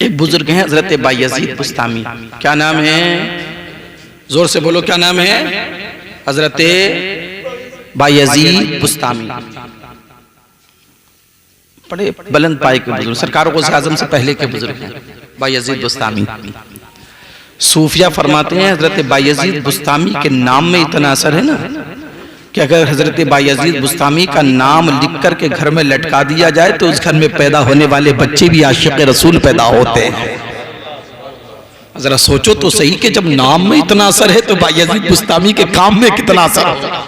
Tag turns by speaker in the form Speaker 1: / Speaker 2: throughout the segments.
Speaker 1: एक बुजुर्ग हैं हजरत बायजीद बुस्तामी। क्या नाम है? जोर से बोलो, क्या नाम है? हजरत बायजीद बुस्तामी। बड़े बुलंद पाए के बुजुर्ग, सरकारों को आजम से पहले के बुजुर्ग हैं बायजीद बुस्तामी। सूफिया फरमाते हैं हजरत बायजीद बुस्तामी के नाम में इतना असर है ना कि अगर हजरत बायजीद बुस्तामी का नाम लिख कर के घर में लटका दिया जाए तो उस घर में पैदा होने वाले बच्चे भी आशिक रसूल पैदा होते हैं। जरा सोचो तो सही कि जब नाम में इतना असर है तो बायजीद बुस्तामी के काम में कितना असर होगा,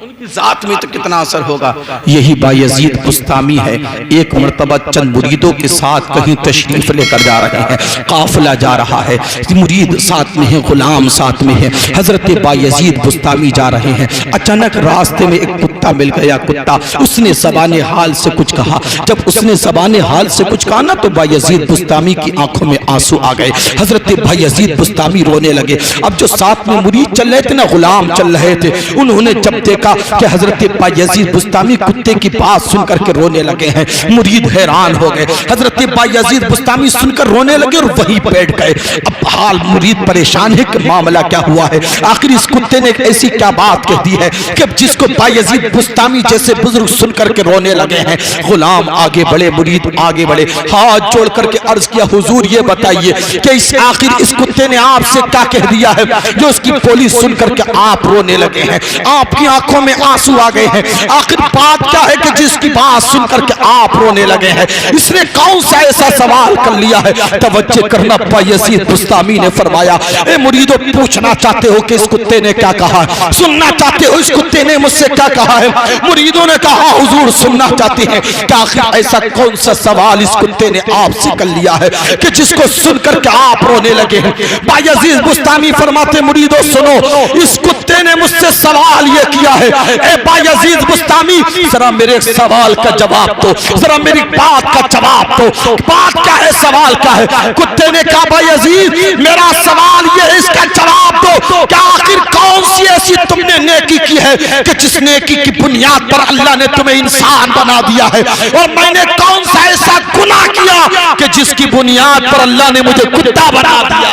Speaker 1: उनकी जात में तो कितना असर होगा। यही बायजीद बुस्तामी है। एक मर्तबा चंद मुरीदों के साथ कहीं तशरीफ लेकर जा रहे हैं, काफिला जा रहा है, मुरीद साथ में है, गुलाम साथ में है। हजरत बायजीद बुस्तामी जा रहे हैं, अचानक रास्ते में एक कुत्ता मिल गया। कुत्ता उसने ज़बान हाल से कुछ कहा। जब उसने ज़बान हाल से कुछ कहा ना तो बायजीद बुस्तामी की आंखों में आंसू आ गए। हजरत बायजीद बुस्तामी रोने लगे। अब जो साथ में मुरीद चल रहे थे ना, गुलाम चल रहे थे, उन्होंने जब देखा कि हजरत बायजीद बुस्तामी कुत्ते की बात सुनकर के रोने लगे हैं, मुरीद हैरान हो गए। हजरत बायजीद बुस्तामी सुनकर रोने लगे और वहीं बैठ गए। अब हाल मुरीद परेशान है कि मामला क्या हुआ है, आखिर इस कुत्ते ने ऐसी क्या बात कह दी है कि जिसको बायजीद बुस्तामी जैसे बुजुर्ग सुनकर के रोने लगे हैं। गुलाम आगे बढ़े, मुरीद आगे बढ़े, हाथ जोड़ करके अर्ज किया, हुजूर ये बताइए कि इस आखिर इस कुत्ते ने आपसे क्या कह दिया है जो उसकी बोली सुनकर के आप रोने लगे हैं, आपकी आंखों में आंसू आ गए हैं। आखिर बात क्या है कि जिसकी बात सुनकर के आप रोने लगे हैं? इसने कौन सा ऐसा सवाल कर लिया है? तवज्जो करना, बायजीद बुस्तामी ने फरमाया, ए मुरीदो, पूछना चाहते हो कि इस कुत्ते ने क्या कहा है? सुनना चाहते हो इस कुत्ते ने मुझसे क्या कहा है? मुरीदों ने कहा, हुजूर सुनना चाहते हैं कि आखिर ऐसा कौन सा सवाल इस कुत्ते ने आपसे कर लिया है कि जिसको सुनकर के आप रोने लगे हैं? बायजीद बुस्तामी फरमाते, मुरीदो सुनो, इस कुत्ते ने मुझसे सवाल ये किया है, ए बायजीद बुस्तामी, जरा मेरे सवाल का जवाब दो, जरा मेरी बात का जवाब दो। बात क्या है, सवाल क्या है? कुत्ते ने कहा, बायजीद मेरा सवाल ये है, इसका जवाब दो कि आखिर कौन सी ऐसी तुमने नेकी की है कि जिस नेकी की बुनियाद पर अल्लाह ने तुम्हें इंसान बना दिया है, और मैंने कौन सा ऐसा गुनाह किया कि जिसकी बुनियाद पर अल्लाह ने मुझे कुत्ता बना दिया।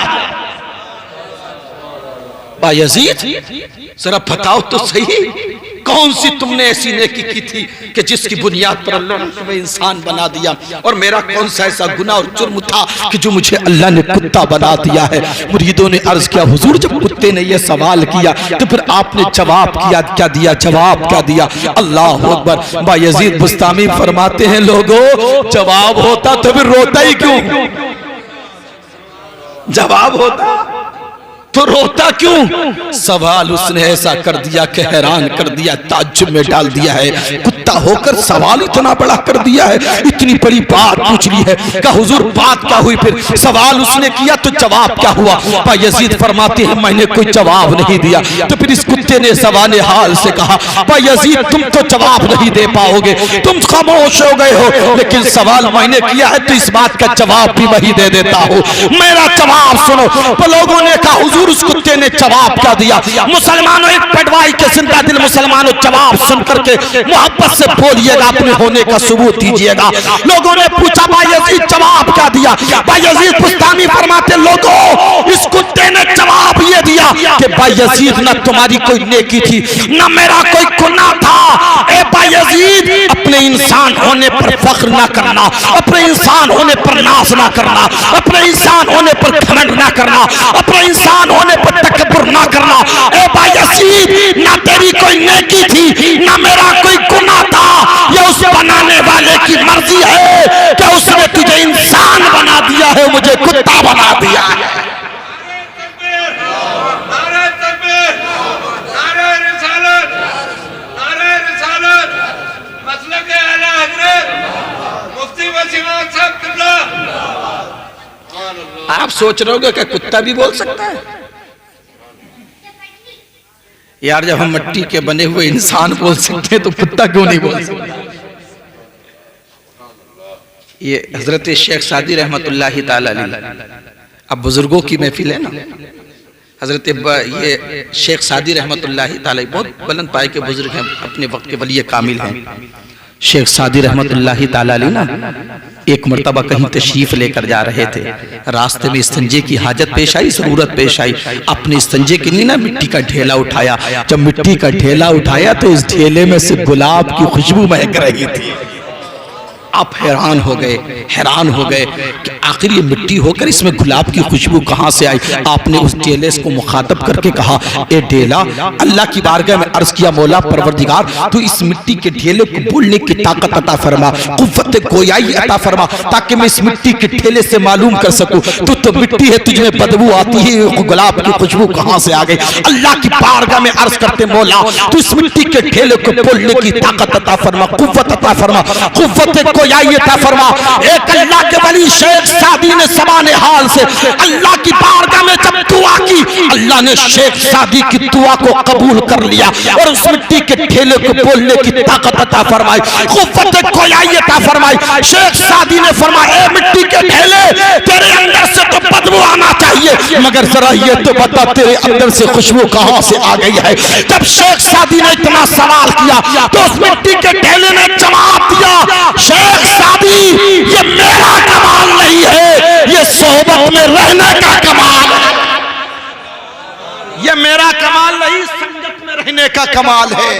Speaker 1: बायजीद जरा बताओ तो सही, कौन सी तुमने ऐसी नेकी की थी कि जिसकी बुनियाद पर अल्लाह ने तुम्हें इंसान बना दिया, और मेरा कौन सा ऐसा गुनाह और जुर्म था कि जो मुझे अल्लाह ने कुत्ता बना दिया है? मुरीदों ने अर्ज किया, हुजूर जब कुत्ते ने यह सवाल किया तो फिर आपने जवाब किया, क्या दिया? जवाब क्या दिया? अल्लाह अकबर। बायजीद बुस्तामी फरमाते हैं, लोगों जवाब होता तो फिर रोता ही क्यों? जवाब होता तो रोता क्यों? सवाल उसने ऐसा कर दिया कि हैरान कर दिया, ताज्जुब में डाल दिया है। कुत्ता होकर सवाल इतना बड़ा कर दिया है, इतनी बड़ी बात पूछ ली है। क्या हुजूर बात क्या हुई? फिर सवाल उसने किया तो जवाब क्या हुआ? बायजीद फरमाते हैं, मैंने कोई जवाब नहीं दिया। तो फिर इस कुत्ते ने ज़बान हाल से कहा, बायजीद तुम तो जवाब नहीं दे पाओगे, तुम खामोश हो गए हो, लेकिन सवाल मैंने किया है तो इस बात का जवाब भी वही दे देता हूँ। मेरा जवाब सुनो। तो लोगों ने कहा, हुजूर उस कुत्ते ने जवाब क्या दिया? मुसलमानों, एक पेटवाई के जिंदा दिल मुसलमानों, जवाब सुन करके मोहब्बत से बोलिएगा, अपने होने का सबूत दीजिएगा। लोगों ने पूछा, बायजीद जवाब क्या दिया? बायजीद बुस्तामी फरमाते, लोगों इस कुत्ते ने जवाब ये दिया कि बायजीद न तुम्हारी कोई नेकी थी न मेरा कोई गुनाह था। ए बायजीद, अपने इंसान होने पर फख्र ना करना, अपने इंसान होने पर नाज ना करना, अपने इंसान होने पर घमंड ना करना, अपने इंसान होने पर तकब्बुर ना करना। ए बायजीद, ना तेरी कोई नेकी थी ना मेरा कोई गुनाह था, ये उस बनाने वाले की मर्जी है कि उसने तुझे इंसान बना दिया है, मुझे कुत्ता बना दिया है। आप सोच रहे होगे कि कुत्ता भी बोल सकता है? यार जब हम मिट्टी के बने हुए इंसान बोल सकते हैं तो कुत्ता क्यों नहीं बोल सकता? ये हजरत शेख सादी रहमतुल्लाहि ताला अलैह, अब बुजुर्गों की महफिल है ना, हजरत ये शेख सादी रहमतुल्लाहि ताला बहुत बुलंद पाए के बुजुर्ग हैं, अपने वक्त के वली कामिल हैं। शेख सादी रहमतुल्लाहि ताला अलैह ना एक मर्तबा कहीं तशरीफ लेकर जा रहे थे, रास्ते में इस्तंजे की हाजत पेश आई, जरूरत पेश आई। अपने इस्तंजे के लिए ना मिट्टी का ढेला उठाया। जब मिट्टी का ढेला उठाया तो इस ढेले में से गुलाब की खुशबू महक रही थी। आप हैरान हो गए कि आखिर ये मिट्टी होकर इसमें गुलाब की खुशबू कहाँ से आई। आपने उस ढेले को मुखातब करके कहा, ए ढेला, अल्लाह की बारगाह में अर्ज किया, मौला परवरदिगार, तू इस मिट्टी के ढेले को बोलने की ताकत अता फरमा, कुव्वत गोयाई अता फरमा, ताकि मैं इस मिट्टी के ढेले से मालूम कर सकूं तू तो मिट्टी है, तुझे बदबू आती है, गुलाब की खुशबू कहाँ से आ गई। अल्लाह की बारगाह में अर्ज करते, मौला तू इस मिट्टी के ढेले को बोलने की ताकत अता फरमा, कुव्वत अता फरमा, कुव्वत फरमा। एक अल्लाह के वली शेख सादी ने ज़बाने हाल से अल्लाह की बारगाह में जब दुआ की, अल्लाह ने शेख सादी की दुआ को कबूल कर लिया और उस मिट्टी के ढेले को बोलने की ताकत अता फरमाई, कुव्वत गोयाई अता फरमाई। शेख सादी ने फरमाया, ए मिट्टी के ढेले, तेरे अंदर से तो बदबू आना चाहिए, मगर जरा ये तो बता तेरे अंदर से खुशबू कहां से आ गई है। जब शेख सादी ने इतना सवाल किया तो उस मिट्टी के ढेले ने जवाब दिया, शेख सादी, ये मेरा कमाल नहीं है, ये सोहबत में रहने का कमाल है। ये मेरा कमाल नहीं, संगत में रहने का कमाल है,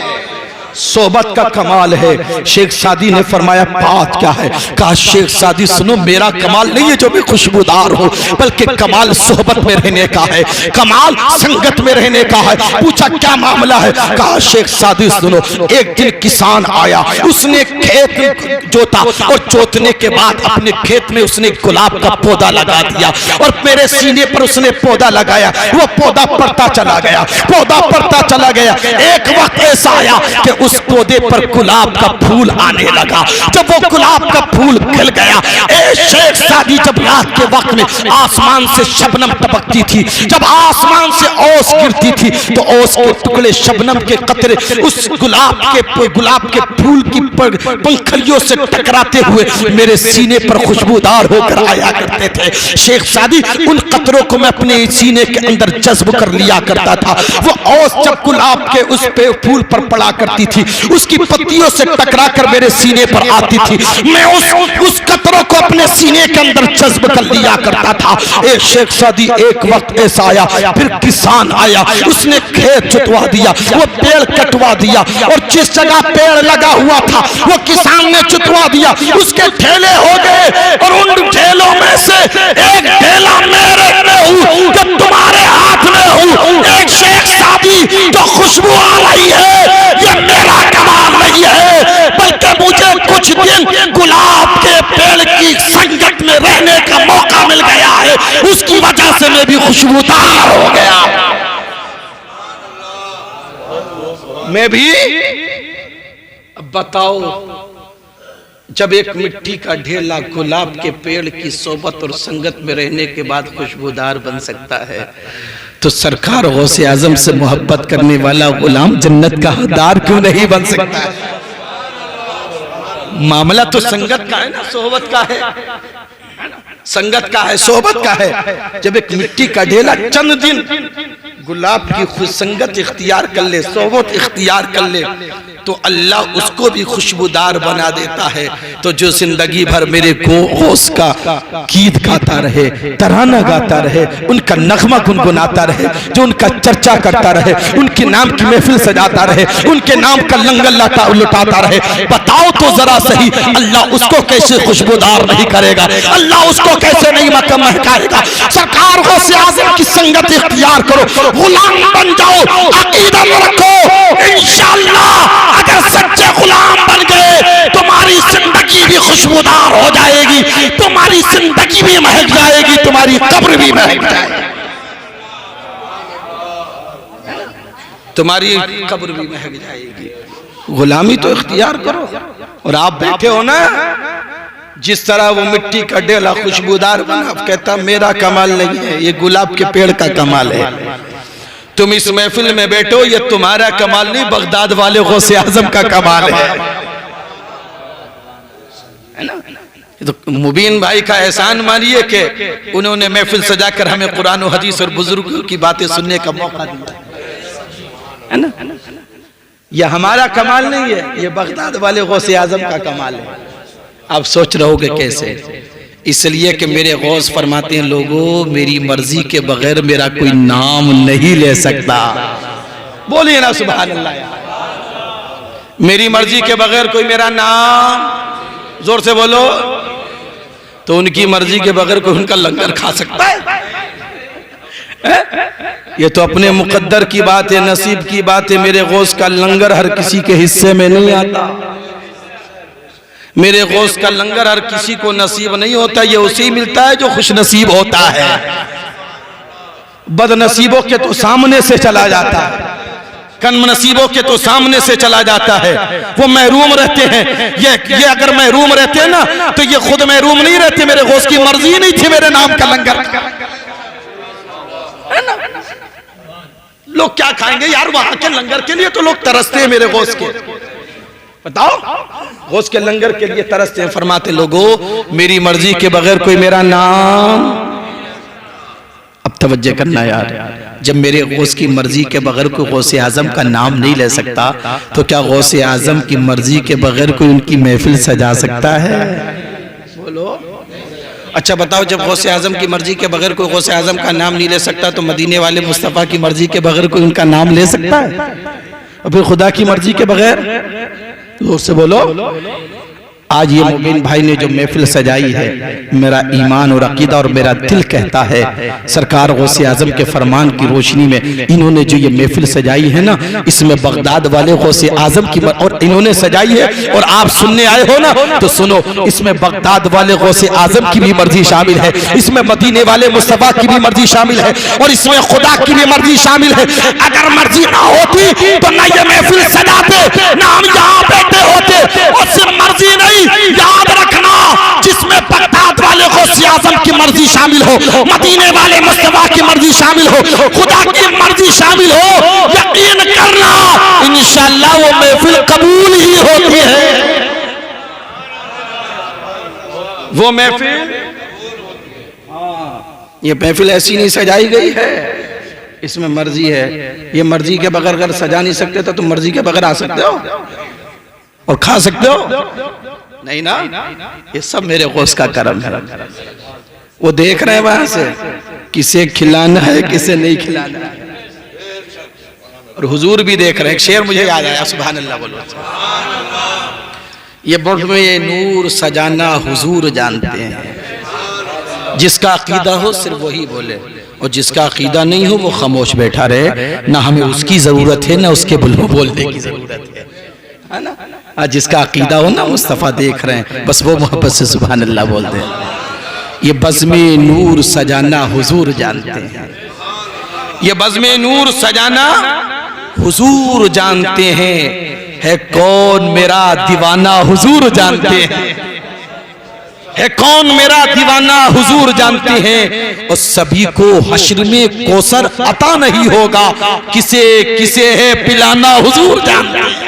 Speaker 1: सोहबत का कमाल है। शेख सादी ने फरमाया, बात क्या है? कहा, शेख सादी सुनो, मेरा कमाल नहीं है जो मैं खुशबूदार हूं, बल्कि कमाल सोहबत में रहने का है, कमाल संगत में रहने का है। पूछा, क्या मामला है? कहा, शेख सादी सुनो, एक दिन किसान आया, उसने खेत जोता और जोतने के बाद अपने खेत में उसने गुलाब का पौधा लगा दिया और मेरे सीने पर उसने पौधा लगाया। वो पौधा बढ़ता चला गया, पौधा बढ़ता चला गया। एक वक्त ऐसा आया कि उस पौधे पर गुलाब का फूल आने लगा। जब वो गुलाब का फूल खिल गया, ए शेख सादी, जब रात के वक्त में आसमान से शबनम टपकती थी, जब आसमान से ओस गिरती थी, तो ओस के टुकड़े, शबनम के कतरे उस गुलाब के फूल की पंखड़ियों से टकराते हुए मेरे सीने पर खुशबूदार होकर आया करते थे। शेख सादी, उन कतरों को मैं अपने सीने के अंदर जज्ब कर लिया करता था। वो ओस जब गुलाब के उस पे फूल पर पड़ा करती थी, उसकी पत्तियों से टकरा कर मेरे सीने पर आती थी, मैं उस कतरों को अपने सीने के अंदर जज्ब कर लिया करता था। ए शेख सादी, एक वक्त ऐसा आया, फिर किसान आया, उसने खेत जुतवा दिया, वो पेड़ कटवा दिया और जिस जगह पेड़ लगा हुआ था वो किसान ने जुतवा दिया। उसके ठेले हो गए और उन ठेलों में से एक ठेला मेरे में हूं, जो तुम्हारे हाथ में हूं। एक शेख सादी जो खुशबू आ रही है, ये मेरा कमाल नहीं है, बल्कि मुझे कुछ दिन गुलाब के पेड़ की संगत में रहने का मौका मिल गया है, उसकी वजह से मैं भी खुशबूदार हो गया। मैं भी, अब बताओ, जब एक मिट्टी का ढेला गुलाब के पेड़ की सोबत और संगत में रहने के बाद खुशबूदार बन सकता है, तो सरकार गौसे आजम से मोहब्बत करने वाला गुलाम जन्नत का हकदार क्यों नहीं बन सकता है? मामला तो संगत का है ना, सोहबत का है, संगत का है, सोहबत का है। जब एक मिट्टी का ढेला चंद दिन गुलाब की खुश संगत इख्तियार कर ले, सोहबत इख्तियार कर ले, तो अल्लाह उसको भी खुशबूदार बना देता है। तो जो जिंदगी भर मेरे गौस का गीत गाता रहे, तराना गाता रहे, उनका नगमा गुनगुनाता रहे, जो उनका चर्चा करता रहे, उनके नाम की महफिल सजाता रहे, उनके नाम का लंगर लुटाता रहे, बताओ तो जरा सही, अल्लाह उसको कैसे खुशबूदार नहीं करेगा? अल्लाह उसको कैसे नहीं महकाएगा? सरकार गौसे आज़म की संगत इख्तियार करो, गुलाम बन जाओ, अकीदा में रखो, इंशाअल्लाह अगर सच्चे गुलाम बन गए तुम्हारी जिंदगी भी खुशबूदार हो जाएगी, तुम्हारी जिंदगी भी महक जाएगी, तुम्हारी कब्र भी महक जाएगी, तुम्हारी कब्र भी महक जाएगी। गुलामी तो इख्तियार करो। और आप बैठे हो ना, जिस तरह वो मिट्टी का ढेला खुशबूदार बना, कहता मेरा कमाल नहीं है, ये गुलाब के पेड़ का कमाल है। तुम इस महफिल में बैठो, ये तुम्हारा कमाल नहीं, बगदाद वाले गौसे आजम का कमाल है ना? तो मुबीन भाई का एहसान मानिए कि उन्होंने महफिल सजाकर हमें कुरान और हदीस और बुजुर्गों की बातें सुनने का मौका दिया है ना। यह हमारा कमाल नहीं है, ये बगदाद वाले गौसे आजम का कमाल है। आप सोच रहे होगे कैसे? इसलिए कि मेरे गौस फरमाते हैं, लोगों मेरी मर्जी के बगैर मेरा कोई नाम नहीं ले सकता। बोलिए ना सुभान अल्लाह। मेरी मर्जी के बगैर कोई मेरा नाम, जोर से बोलो। तो उनकी मर्जी के बगैर कोई उनका लंगर खा सकता है? ये तो अपने मुकद्दर की बात है, नसीब की बात है। मेरे गौस का लंगर हर किसी के हिस्से में नहीं आता। मेरे गौस का लंगर हर किसी को नसीब नहीं होता। ये उसे मिलता है जो खुश नसीब होता है। बदनसीबों के तो सामने से चला जाता है, कम नसीबों के तो सामने से चला जाता है। वो महरूम रहते हैं। ये अगर महरूम रहते हैं ना, तो ये खुद महरूम नहीं रहते। मेरे गौस की मर्जी नहीं थी मेरे नाम का लंगर, है ना? लोग क्या खाएंगे यार वहां के लंगर के लिए? तो लोग तरसते हैं मेरे गौस के। बताओ, गौस के लंगर के लिए तरसते हैं। फरमाते लोगों मेरी मर्जी के बगैर कोई मेरा नाम, अब तवज्जो करना यार, जब मेरे गौस की मर्जी के बगैर कोई गौसे आजम का नाम नहीं ले सकता, तो क्या गौसे आजम की मर्जी के बगैर कोई उनकी महफिल सजा सकता है? बोलो। अच्छा बताओ, जब गौसे आजम की मर्जी के बगैर कोई गौसे आजम का नाम नहीं ले सकता, तो मदीने वाले मुस्तफ़ा की मर्जी के बगैर कोई उनका नाम ले सकता है? और फिर खुदा की मर्जी के बगैर? जोर से बोलो। आज ये मोमिन भाई ने जो महफिल सजाई है, मेरा ईमान और अकीदा और मेरा दिल कहता है, सरकार गौसे आजम के फरमान की रोशनी में इन्होंने जो ये महफिल सजाई है ना, इसमें बगदाद वाले गौसे आजम की और इन्होंने सजाई है, और आप सुनने आए हो ना, तो सुनो, इसमें बगदाद वाले गौसे आजम की भी मर्जी शामिल है, इसमें मदीने वाले मुस्तफा की भी मर्जी शामिल है, और इसमें खुदा की भी मर्जी शामिल है। अगर मर्जी ना होती तो ना ये महफिल सजाते, ना हम यहाँ बैठे होते। और सिर्फ मर्जी नहीं, याद रखना, जिसमें बगदाद वाले गौसे आजम की मर्जी शामिल हो, मदीने वाले मुस्तफा की मर्जी शामिल हो, खुदा की मर्जी शामिल हो, यकीन करना इंशाअल्लाह वो महफिल कबूल ही होती है। वो महफिल, ये महफिल ऐसी नहीं सजाई गई है, इसमें मर्जी है। ये मर्जी के बगैर अगर सजा नहीं सकते तो तुम मर्जी के बगैर आ सकते हो और खा सकते हो? नहीं ना, ये सब मेरे गौस का करम है। वो देख रहे हैं वहां से किसे खिलाना है किसे नहीं खिलाना है, और हुजूर भी देख रहे हैं। एक शेर मुझे याद आया, सुभान अल्लाह बोलो। ये मुल्क में ये नूर सजाना हुजूर जानते हैं। जिसका अकीदा हो सिर्फ वही बोले, और जिसका अकीदा नहीं हो वो खामोश बैठा रहे। ना हमें उसकी जरूरत है, ना उसके बोलने की जरूरत है ना? आज जिसका अकीदा हो ना, मुस्तफ़ा देख रहे हैं, बस वो मोहब्बत से सुभान अल्लाह बोलते हैं। ये बज़्मे नूर सजाना हुजूर जानते हैं, ये बज़्मे नूर सजाना हुजूर जानते हैं। है कौन मेरा दीवाना हुजूर जानते हैं, है कौन मेरा दीवाना हुजूर जानते हैं। और सभी को हश्र में कौसर अता नहीं होगा, किसे किसे है पिलाना हुजूर जानते हैं।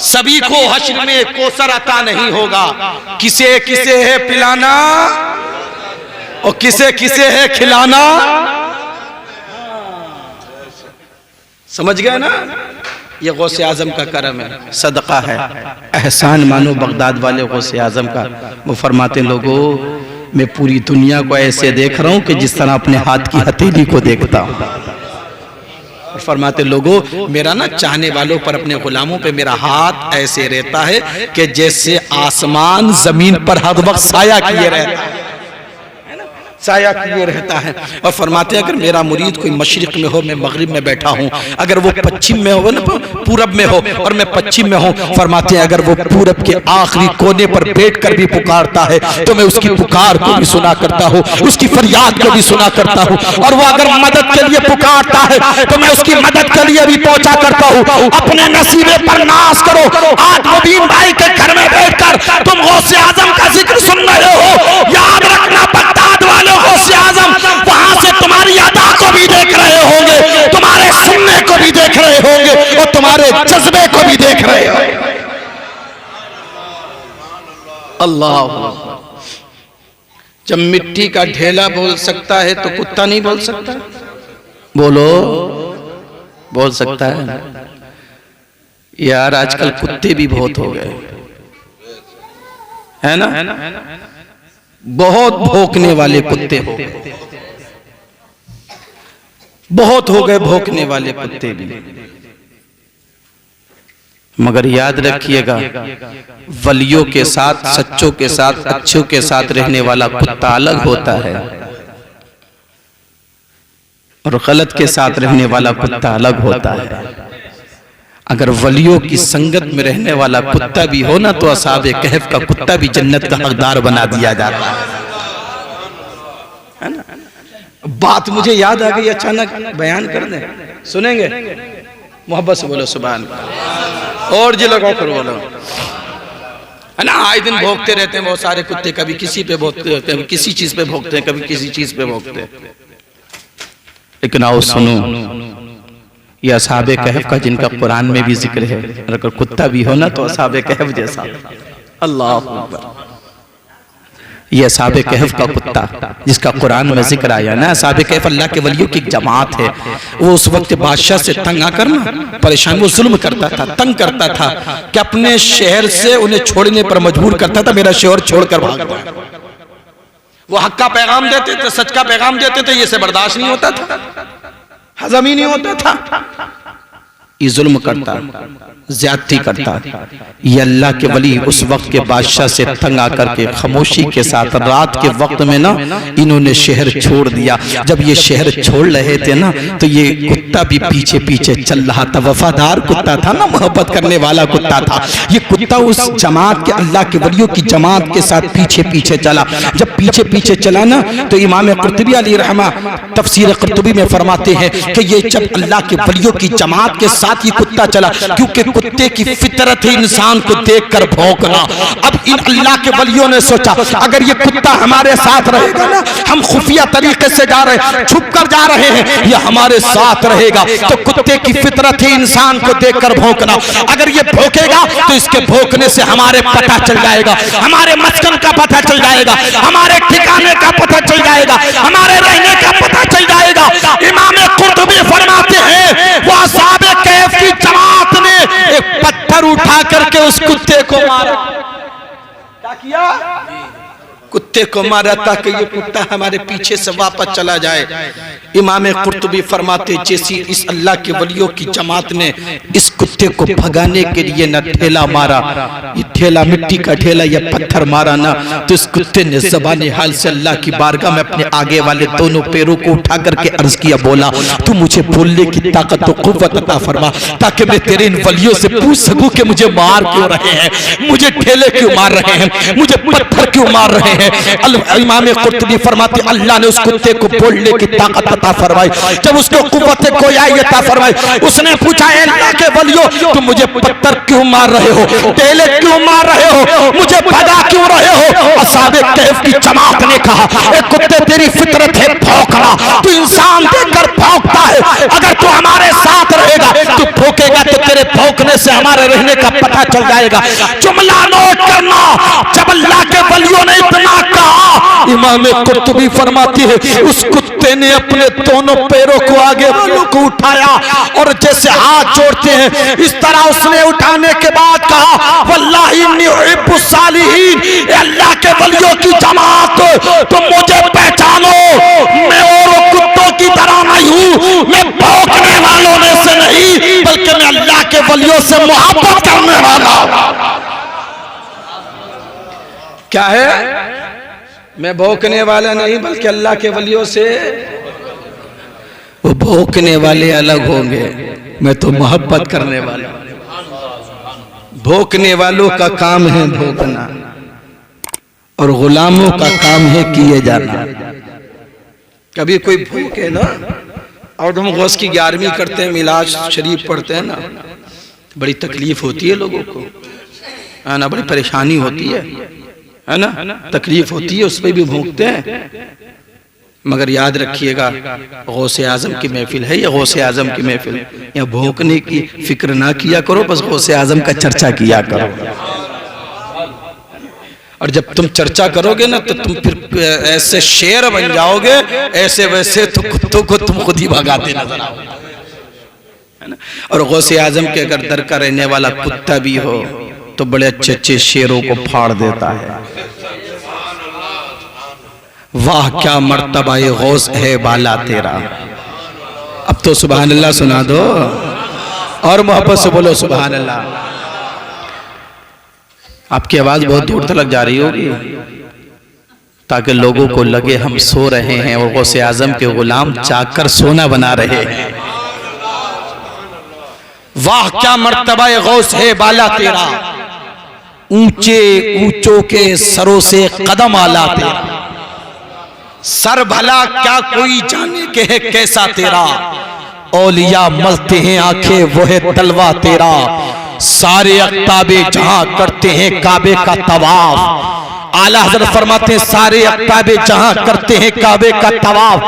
Speaker 1: सभी को हश्र में कौसर अता नहीं होगा, किसे किसे है पिलाना और किसे किसे है खिलाना। समझ गए ना? ये गौसे आजम का करम है, सदका है, एहसान मानो बगदाद वाले गौसे आजम का। वो फरमाते लोगों मैं पूरी दुनिया को ऐसे देख रहा हूं कि जिस तरह अपने हाथ की हथेली को देखता हूं। और फरमाते लोगों मेरा ना चाहने वालों पर, अपने गुलामों पे मेरा हाथ ऐसे रहता है कि जैसे आसमान जमीन पर हर वक्त साया किए रहता है, साया किए रहता है। और फरमाते हैं अगर मेरा मुरीद कोई मशरिक में हो, मैं मगरिब में बैठा हूँ, अगर वो पश्चिम में हो ना, पूरब में हो और मैं पश्चिम में हूँ, फरमाते हैं अगर वो पूरब के आखिरी कोने पर बैठकर भी पुकारता है तो मैं उसकी पुकार को भी सुना करता हूँ, उसकी फरियाद को भी सुना करता हूँ। और वो अगर मदद के लिए पुकारता है तो मैं उसकी मदद के लिए भी पहुंचा करता हूँ। अपने नसीबे पर नाज करो। आज मुबीन भाई के घर में बैठकर तुम गौसे आजम का जिक्र सुन रहे हो, याद रखना बगदाद वाले गौसे आजम वहां से तुम्हारी अदा को भी देख रहे होंगे, तुम्हारे सुनने को भी देख रहे होंगे और तुम्हारे जज्बे को भी देख रहे होंगे। अल्लाह, जब मिट्टी का ढेला बोल सकता है तो कुत्ता नहीं बोल सकता? बोलो, बोल सकता है। यार आजकल कुत्ते भी बहुत हो गए, है ना? बहुत भौंकने वाले कुत्ते हो गए, बहुत हो गए भौंकने वाले कुत्ते भी। मगर याद रखिएगा, वलियों के साथ, सच्चों के साथ, अच्छों के साथ रहने वाला कुत्ता अलग होता है और गलत के साथ रहने वाला कुत्ता अलग होता है। अगर वलियों की संगत में रहने वाला कुत्ता भी हो ना, तो असहाबे कहफ का कुत्ता भी जन्नत का हकदार बना दिया जाता है ना? बात मुझे याद आ गई, अचानक बयान कर दें, सुनेंगे? मोहब्बत से बोलो सुभान अल्लाह, और जी लगाओ कर बोलो, है ना? आए दिन भोंकते रहते हैं बहुत सारे कुत्ते, कभी किसी पे भोंकते रहते हैं, किसी चीज पे भोंकते हैं, कभी किसी चीज पे भोंकते हैं। लेकिन आओ सुनो, ये असहाबे कहफ का जिनका कुरान में भी जिक्र है, अगर कुत्ता भी हो ना तो असहाबे कहफ जैसा। अल्लाह अकबर। ये असहाबे कहफ का कुत्ता जिसका कुरान में जिक्र आया ना, असहाबे कहफ अल्लाह के वलियों की एक जमात है। वो उस वक्त बादशाह से तंग आकर ना परेशान, वो जुल्म करता था, तंग करता था कि अपने शहर से उन्हें छोड़ने पर मजबूर करता था, मेरा शहर छोड़कर भाग जाए। वो हक का पैगाम देते थे, सच का पैगाम देते थे, ये से बर्दाश्त नहीं होता था, हजम ही नहीं होता था। ये जुल्म करता, ज्यादती करता। ये अल्लाह के वली उस वक्त के बादशाह से तंग आकर के खामोशी के साथ रात के वक्त में ना इन्होंने शहर छोड़ दिया। जब ये शहर छोड़ रहे थे ना, तो ये कुत्ता भी पीछे पीछे चल रहा था। वफादार कुत्ता था ना, मोहब्बत करने वाला कुत्ता था। ये कुत्ता उस जमात के, अल्लाह के वलियों की जमात के साथ पीछे पीछे चला। जब पीछे पीछे चला ना, तो इमाम कुर्तुबी अलैहि रहमा तफसीर कुर्तुबी में फरमाते हैं कि ये जब अल्लाह के वलियों की जमात के साथ ये कुत्ता चला, क्योंकि कुत्ते की फितरत है इंसान को देखकर भौंकना। अब इन अल्लाह के वलियों ने सोचा, अगर ये कुत्ता हमारे साथ रहेगा ना, हम खुफिया तरीके से जा रहे हैं, छुप कर जा रहे हैं, ये हमारे साथ रहेगा, तो कुत्ते की फितरत है इंसान को देखकर भौंकना। अगर ये भौंकेगा तो इसके भौंकने से हमारे पता चल जाएगा, हमारे मस्कन का पता चल जाएगा, हमारे ठिकाने का पता चल जाएगा, हमारे रहने का पता चल जाएगा। इमाम कुर्तुबी फरमाते हैं, वो असहाबे कहफ की जमात ने एक पत्थर उठा करके उस कुत्ते को मारा। क्या किया? कुत्ते को मारा ताकि ये कुत्ता हमारे पीछे से वापस चला जाए। इमाम कुर्तुबी फरमाते, जैसी इस अल्लाह के वलियों की जमात ने इस कुत्ते को भगाने के लिए न ठेला मारा, ये ठेला मिट्टी का ठेला या पत्थर मारा ना, तो इस कुत्ते ने ज़बान हाल से अल्लाह की बारगाह में अपने आगे वाले दोनों पैरों को उठा करके अर्ज किया, बोला तू मुझे बोलने की ताकत तो कुव्वत अता फरमा, ताकि मैं तेरे इन वलियों से पूछ सकूं कि मुझे मार क्यों रहे हैं, मुझे ठेले क्यों मार रहे हैं, मुझे पत्थर क्यों मार रहे हैं। इमाम कुर्तुबी फरमाते, अल्लाह ने उस कुत्ते को बोलने की ताकत अता फरमाई। जब उसको कुव्वत गोयाई अता फरमाई, उसने पूछा, अल्लाह के वलियों तुम मुझे पत्थर क्यों मार रहे हो, ठेले क्यों मार रहे हो, मुझे भगा क्यों रहे हो? असहाबे कहफ की जमात ने कहा, ए कुत्ते तेरी फितरत है भौंकना, तू इंसान देखकर भौंकता है, अगर तू हमारे साथ रहेगा तू भौंकेगा तो तेरे भौंकने से हमारे रहने का पता चल जाएगा। जुमला नोट करना, जब अल्लाह के वलियों ने इतना कहा, इमाम कुर्तुबी फरमाती है, उस कुत्ते ने अपने दोनों पैरों को आगे वालों को उठाया और जैसे हाथ जोड़ते हैं इस तरह उसने उठाने के बाद कहा, वल्लाही इन्नी उहिब्बु सालिहीन, अल्लाह के वलियों की जमात तुम मुझे पहचानो, मैं और कुत्तों की तरह नहीं हूँ, मैं भौंकने वालों में से नहीं बल्कि मैं अल्लाह के वलियों से मोहब्बत करने वाला हूँ। क्या है? मैं भौंकने वाला नहीं बल्कि अल्लाह के वलियों से, वो भौंकने वाले अलग होंगे, मैं तो मोहब्बत करने वाला। भौंकने वालों का काम है भौंकना और गुलामों का काम है किए जाना। कभी कोई भौंके ना, और हम गौस की 11वीं करते हैं, मिलाद शरीफ पढ़ते हैं ना, बड़ी तकलीफ होती है लोगों को, है ना, बड़ी परेशानी होती है ना, तकलीफ होती है, उस पर भी भौंकते हैं। मगर याद रखिएगा, गौसे आजम की महफिल है या गौसे आजम की महफिल, या भौंकने की फिक्र ना किया करो, बस गौसे आजम का चर्चा किया करो। और जब तुम चर्चा करोगे ना तो तुम फिर ऐसे शेर बन जाओगे, ऐसे वैसे तो कुत्तों को तुम खुद ही भगाते नजर आओगे। और गौसे आजम के अगर दर का रहने वाला कुत्ता भी हो तो बड़े अच्छे अच्छे शेरों को फाड़ देता है। वाह क्या मर्तबा ये गौस है बाला तेरा। अब तो सुभान अल्लाह सुना दो और मोहब्बत से बोलो सुभान अल्लाह। आपकी आवाज बहुत दूर तक जा रही होगी ताकि लोगों को लगे हम सो रहे हैं और गौसे आजम के गुलाम चाकर सोना बना रहे हैं। वाह क्या मर्तबा गौस है बाला तेरा, ऊंचे ऊंचों के सरों से कदम आला तेरा। सर भला क्या कोई जाने के है कैसा तेरा, औलिया मलते हैं आंखें वो है तलवा तेरा। सारे अक्ताबे जहां करते हैं काबे का तवाफ, आला हज़रत फरमाते हैं सारे अक्ताबे जहां करते हैं काबे का तवाफ,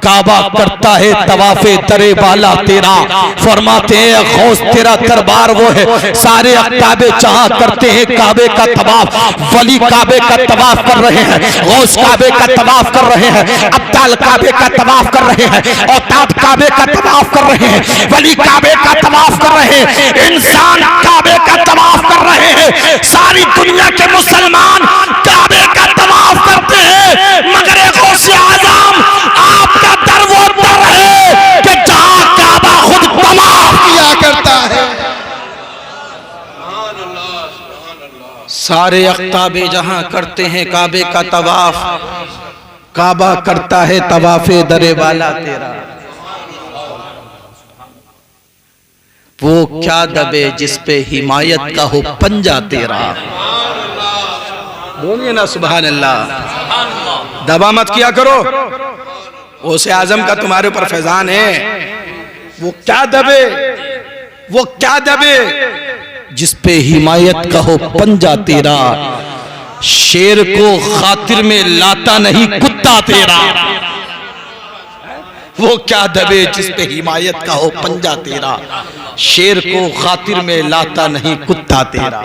Speaker 1: काबा करता है तवाफे दरे बाला तेरा। फरमाते हैं गौस तेरा दरबार वो है, सारे अक्ताबे जहां करते हैं काबे का तवाफ। वली काबे का तवाफ कर रहे हैं, गौस काबे का तवाफ कर रहे हैं, अब्दाल काबे का तवाफ कर रहे हैं, औताद काबे का तवाफ कर रहे हैं, वली काबे का तवाफ कर रहे हैं, इंसान काबे का तवाफ कर रहे हैं। सारी दुनिया के मुसलमान काबे का तवाफ करते हैं, मगर गौसे आज़म आपका दर वो दर है कि जहां काबा खुद तवाफ किया करता है। सारे अख्ताबे जहां करते हैं काबे का तवाफ, काबा करता है तवाफे दरे वाला तेरा। वो क्या दबे जिस पे हिमायत का हो पंजा तेरा। बोलिए ना सुभान अल्लाह। दबा मत किया करो, गौसे आजम का तुम्हारे ऊपर फैजान है। वो क्या दबे, वो क्या दबे जिस पे हिमायत का हो पंजा तेरा। शेर को खातिर में लाता नहीं कुत्ता तेरा। वो क्या दबे जिस पे हिमायत का हो पंजा तेरा, शेर को खातिर में लाता नहीं कुत्ता तेरा।